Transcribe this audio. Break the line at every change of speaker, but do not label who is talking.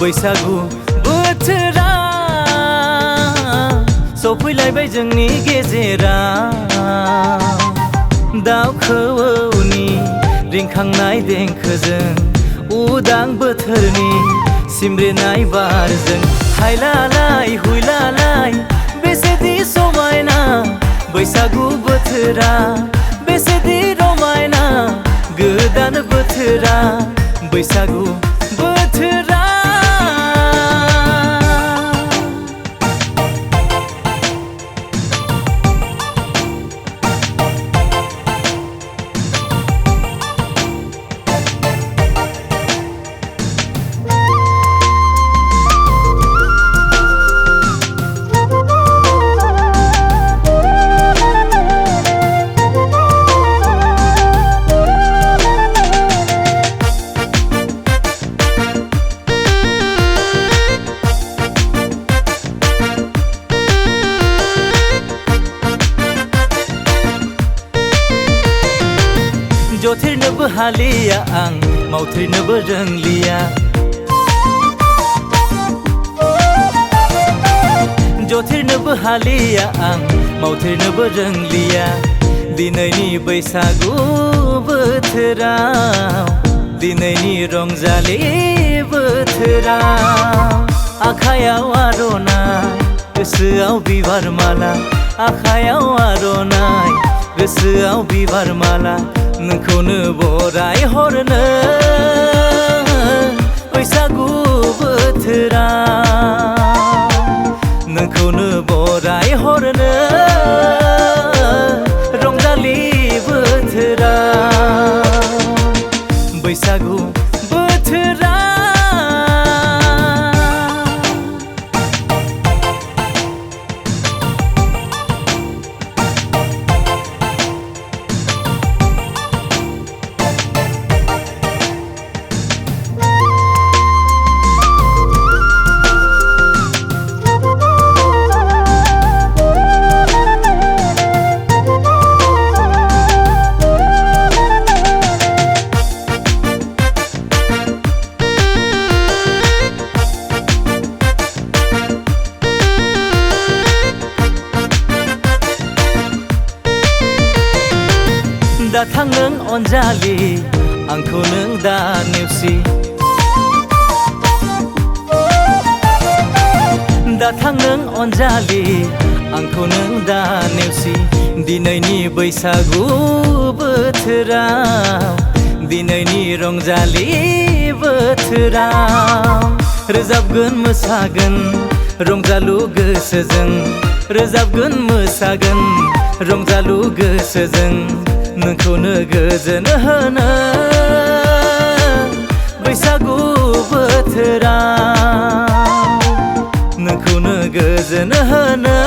बैसागु बोथोरा सफैलायबाय जोंनि गेजेराव दाउ खौवौनि रिंखांनाय देंखोजों उदां बोथोरनि सिमब्रेनाय बारजों हायलालाय हुइलालाय बेसेदि समायना बैसागु बोथोरा बेसेदि रमायना गोदान बोथोरा बैसागु बोथोरा जथेरनोबो हालिया आं मावथेरनोबो रोंलिया जथेरनोबो हालिया आं मावथेरनोबो रोंलिया दिनैनि बैसागु बोथोराव दिनैनि रंजालि बोथोराव आखायाव आर'नाइ गोसोआव बिबार माला आखायाव आर'नाइ गोसोआव बिबार माला नोंखौनो बराय हरनो बैसागु बोथोराव नोंखौनो बराय हरनो रंजालि बोथोराव बैसागु बोथोरा दाथां नों अनजालि आंखौ नों दा नेवसि दाथां नों अनजालि आंखौ नों दा नेवसि दिनैनि बैसागु बोथोराव दिनैनि रंजालि बोथोराव रोजाबगोन मोसागोन रंजालु गोसोजों रोजाबगोन मोसागोन रंजालु गोसोजों नोंखौनो गोजोन होनो बैसागु बोथोराव नोंखौनो गोजोन होनो